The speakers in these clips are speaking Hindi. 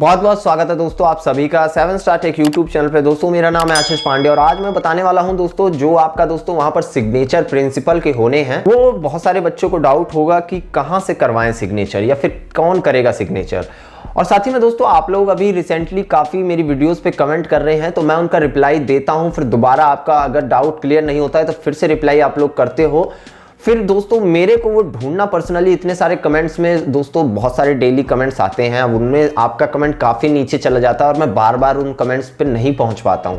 बहुत बहुत स्वागत है दोस्तों आप सभी का startech यूट्यूब चैनल पे। दोस्तों मेरा नाम है आशीष पांडे और आज मैं बताने वाला हूं दोस्तों जो आपका दोस्तों वहां पर सिग्नेचर प्रिंसिपल के होने हैं। वो बहुत सारे बच्चों को डाउट होगा कि कहां से करवाएं सिग्नेचर या फिर कौन करेगा सिग्नेचर। और साथ ही में दोस्तों आप लोग अभी रिसेंटली काफ़ी मेरी वीडियोस पे कमेंट कर रहे हैं तो मैं उनका रिप्लाई देता हूं। फिर दोबारा आपका अगर डाउट क्लियर नहीं होता है तो फिर से रिप्लाई आप लोग करते हो। फिर दोस्तों मेरे को वो ढूंढना पर्सनली इतने सारे कमेंट्स में दोस्तों बहुत सारे डेली कमेंट्स आते हैं, अब उनमें आपका कमेंट काफ़ी नीचे चला जाता है और मैं बार बार उन कमेंट्स पे नहीं पहुंच पाता हूं।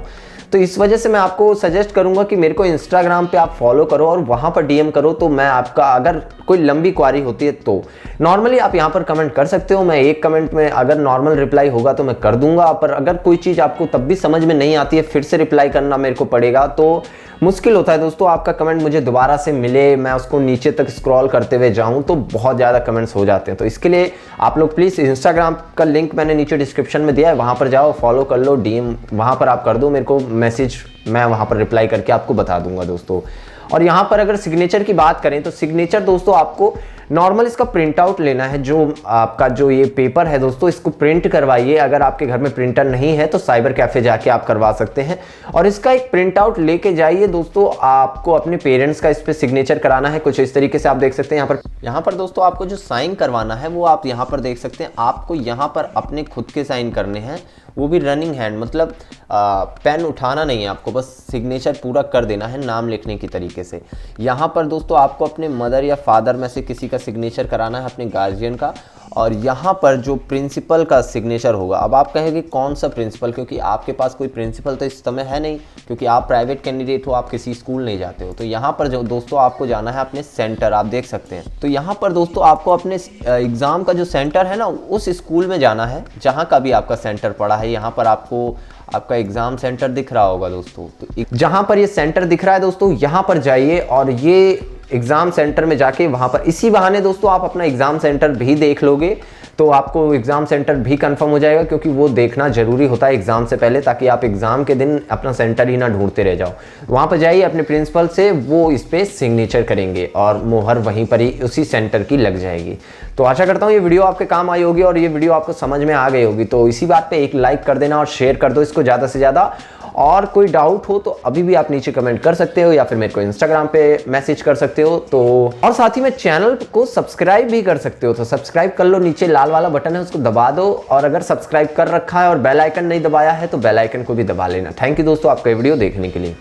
तो इस वजह से मैं आपको सजेस्ट करूंगा कि मेरे को इंस्टाग्राम पे आप फॉलो करो और वहां पर डीएम करो। तो मैं आपका अगर कोई लंबी क्वारी होती है तो नॉर्मली आप यहां पर कमेंट कर सकते हो। मैं एक कमेंट में अगर नॉर्मल रिप्लाई होगा तो मैं कर दूंगा, पर अगर कोई चीज़ आपको तब भी समझ में नहीं आती है फिर से रिप्लाई करना मेरे को पड़ेगा तो मुश्किल होता है दोस्तों। आपका कमेंट मुझे दोबारा से मिले, मैं उसको नीचे तक स्क्रॉल करते हुए जाऊं तो बहुत ज़्यादा कमेंट्स हो जाते हैं। तो इसके लिए आप लोग प्लीज़ इंस्टाग्राम का लिंक मैंने नीचे डिस्क्रिप्शन में दिया है, वहाँ पर जाओ, फॉलो कर लो, डीएम वहाँ पर आप कर दो मेरे को मैसेज, मैं वहाँ पर रिप्लाई करके आपको बता दूंगा दोस्तों। और यहाँ पर अगर सिग्नेचर की बात करें तो सिग्नेचर दोस्तों आपको नॉर्मल इसका प्रिंट आउट लेना है। जो आपका जो ये पेपर है दोस्तों इसको प्रिंट करवाइए। अगर आपके घर में प्रिंटर नहीं है तो साइबर कैफे जाके आप करवा सकते हैं और इसका एक प्रिंट आउट लेके जाइए दोस्तों। आपको अपने पेरेंट्स का इस पे सिग्नेचर कराना है। कुछ इस तरीके से आप देख सकते हैं यहाँ पर दोस्तों आपको जो साइन करवाना है वो आप यहाँ पर देख सकते हैं। आपको यहाँ पर अपने खुद के साइन करने हैं, वो भी रनिंग हैंड, मतलब पेन उठाना नहीं है, आपको बस सिग्नेचर पूरा कर देना है नाम लिखने की तरीके से। यहाँ पर दोस्तों आपको अपने मदर या फादर में से किसी का सिग्नेचर कराना है, अपने गार्जियन का। और यहाँ पर जो प्रिंसिपल का सिग्नेचर होगा, अब आप कहेंगे कौन सा प्रिंसिपल, क्योंकि आपके पास कोई प्रिंसिपल तो इस समय है नहीं, क्योंकि आप प्राइवेट कैंडिडेट हो, आप किसी स्कूल नहीं जाते हो। तो यहाँ पर जो दोस्तों आपको जाना है अपने सेंटर, आप देख सकते हैं। तो यहाँ पर दोस्तों आपको अपने एग्ज़ाम का जो सेंटर है ना उस स्कूल में जाना है जहाँ का भी आपका सेंटर पड़ा है। यहाँ पर आपको आपका एग्ज़ाम सेंटर दिख रहा होगा दोस्तों, तो जहाँ पर ये सेंटर दिख रहा है दोस्तों यहाँ पर जाइए और ये एग्ज़ाम सेंटर में जाके वहाँ पर इसी बहाने दोस्तों आप अपना एग्ज़ाम सेंटर भी देख लोगे तो आपको एग्ज़ाम सेंटर भी कंफर्म हो जाएगा, क्योंकि वो देखना ज़रूरी होता है एग्ज़ाम से पहले, ताकि आप एग्ज़ाम के दिन अपना सेंटर ही ना ढूंढते रह जाओ। वहाँ पर जाइए अपने प्रिंसिपल से, वो इस पर सिग्नेचर करेंगे और मोहर वहीं पर ही उसी सेंटर की लग जाएगी। तो आशा करता हूँ ये वीडियो आपके काम आई होगी और ये वीडियो आपको समझ में आ गई होगी। तो इसी बात पर एक लाइक कर देना और शेयर कर दो इसको ज़्यादा से ज़्यादा। और कोई डाउट हो तो अभी भी आप नीचे कमेंट कर सकते हो या फिर मेरे को इंस्टाग्राम पे मैसेज कर सकते हो। तो और साथ ही में चैनल को सब्सक्राइब भी कर सकते हो, तो सब्सक्राइब कर लो, नीचे लाल वाला बटन है उसको दबा दो। और अगर सब्सक्राइब कर रखा है और बेल आइकन नहीं दबाया है तो बेल आइकन को भी दबा लेना। थैंक यू दोस्तों आपका वीडियो देखने के लिए।